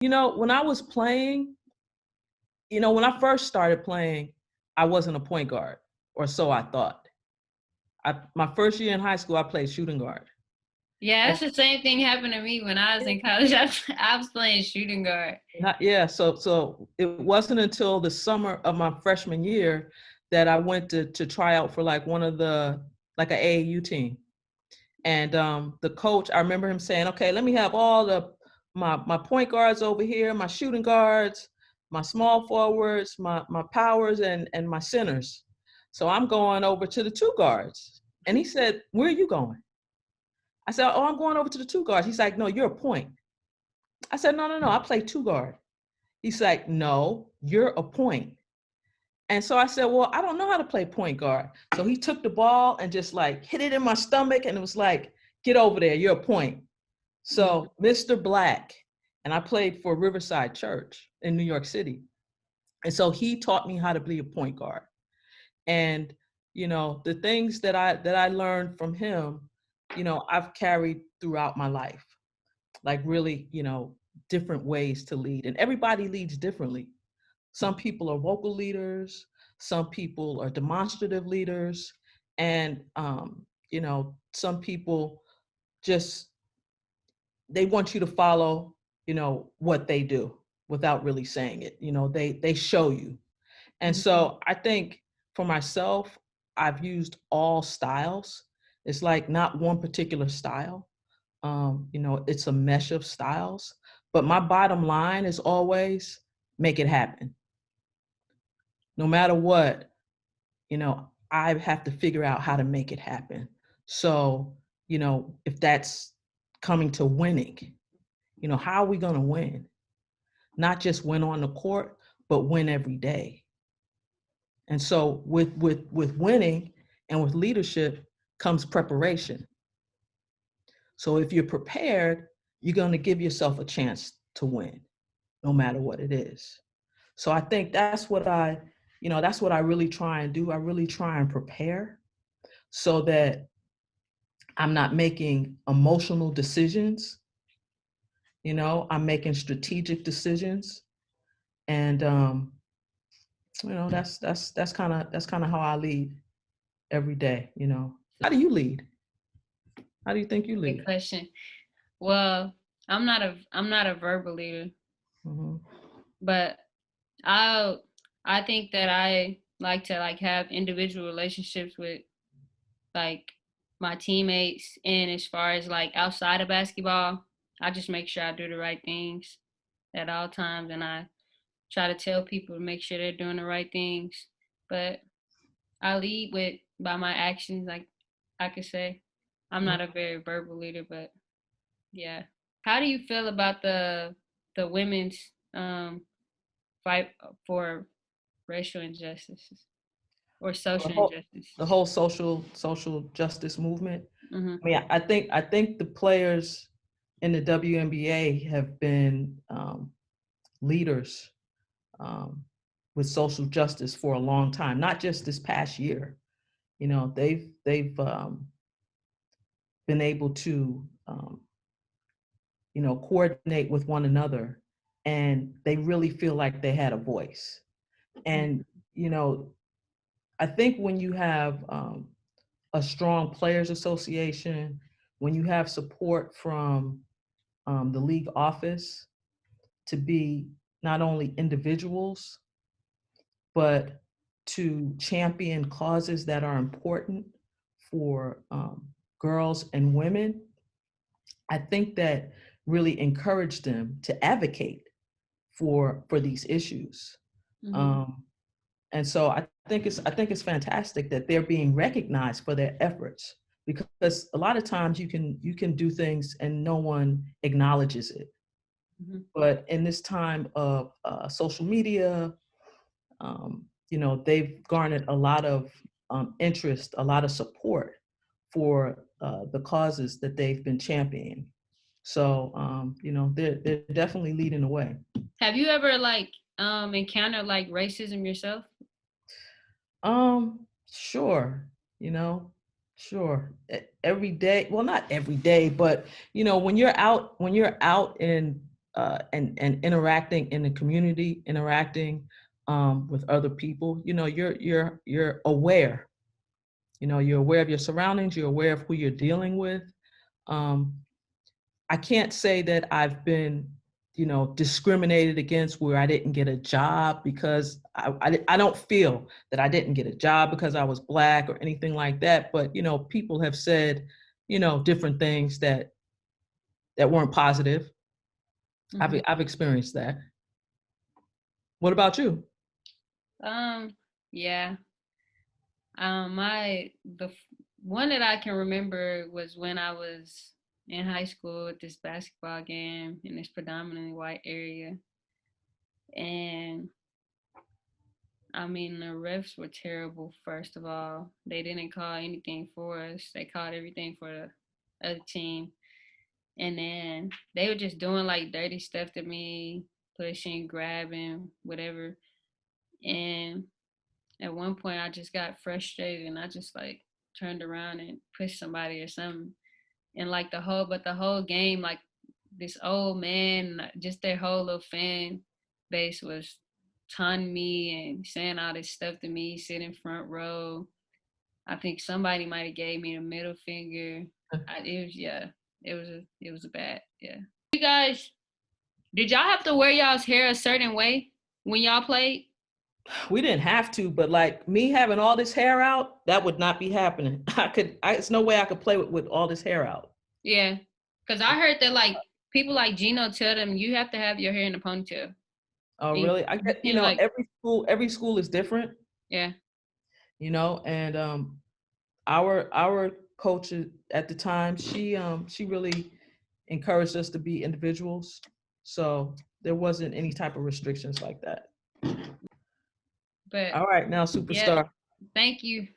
When I was playing, when I first started playing, I wasn't a point guard, or so I thought. My first year in high school, I played shooting guard. Yeah, that's the same thing happened to me when I was in college. I was playing shooting guard. So it wasn't until the summer of my freshman year that I went to try out for like one of the, like an AAU team. And the coach, I remember him saying, okay, let me have all my point guards over here, my shooting guards, my small forwards, my powers, and my centers. So I'm going over to the two guards. And he said, where are you going? I said, oh, I'm going over to the two guards. He's like, no, you're a point. I said, no, I play two guard. He's like, no, you're a point. And so I said, well, I don't know how to play point guard. So he took the ball and just like hit it in my stomach. And it was like, get over there, you're a point. So Mr. Black, and I played for Riverside Church in New York City. And so he taught me how to be a point guard. And, the things that I learned from him, I've carried throughout my life, like really, different ways to lead. And everybody leads differently. Some people are vocal leaders, some people are demonstrative leaders, and some people just, they want you to follow, what they do without really saying it. They show you. And so I think for myself, I've used all styles. It's like not one particular style. It's a mesh of styles, but my bottom line is always make it happen. No matter what, I have to figure out how to make it happen. So, if that's coming to winning, how are we going to win? Not just win on the court, but win every day. And so with winning and with leadership comes preparation. So if you're prepared, you're going to give yourself a chance to win, no matter what it is. So I think that's what that's what I really try and do. I really try and prepare so that I'm not making emotional decisions. I'm making strategic decisions. And that's kind of how I lead every day. How do you lead? How do you think you lead? Good question. Well, I'm not a verbal leader, but I think that I like to have individual relationships with like my teammates, and as far as like outside of basketball, I just make sure I do the right things at all times, and I try to tell people to make sure they're doing the right things. But I lead by my actions, like I could say. I'm not a very verbal leader, but yeah. How do you feel about the women's fight for racial injustices or social injustice? The whole social justice movement. I mean, I think the players in the WNBA have been leaders with social justice for a long time, not just this past year. They've been able to coordinate with one another, and they really feel like they had a voice. And I think when you have a strong players association, when you have support from the league office to be not only individuals, but to champion causes that are important for girls and women, I think that really encouraged them to advocate for these issues. And so I think it's fantastic that they're being recognized for their efforts, because a lot of times you can do things and no one acknowledges it. But in this time of social media, they've garnered a lot of interest, a lot of support for the causes that they've been championing. So they're definitely leading the way. Have you ever encountered racism yourself? Sure. Sure. Every day. Well, not every day, but when you're out in and interacting in the community, interacting with other people. You know, you're aware. You know, you're aware of your surroundings. You're aware of who you're dealing with. I can't say that I've been, you know, discriminated against where I didn't get a job because I don't feel that I didn't get a job because I was Black or anything like that. But, you know, people have said, you know, different things that weren't positive. Mm-hmm. I've experienced that. What about you? Yeah. The one that I can remember was when I was in high school at this basketball game in this predominantly white area. And I mean, the refs were terrible, first of all. They didn't call anything for us, they called everything for the other team. And then they were just doing like dirty stuff to me, pushing, grabbing, whatever. And at one point, I just got frustrated and I just like turned around and pushed somebody or something. And like the whole game, like this old man, just their whole little fan base was taunting me and saying all this stuff to me, sitting front row. I think somebody might have gave me the middle finger. It was yeah, it was a bad yeah. You guys, did y'all have to wear y'all's hair a certain way when y'all played? We didn't have to, but like me having all this hair out, that would not be happening. It's no way I could play with all this hair out. Yeah, because I heard that like people like Gino tell them you have to have your hair in a ponytail. Oh, And really? I you get, you can't know, like every school is different, yeah. you know, and our coach at the time, she really encouraged us to be individuals. So there wasn't any type of restrictions like that. But All right, now yeah, superstar. thank you.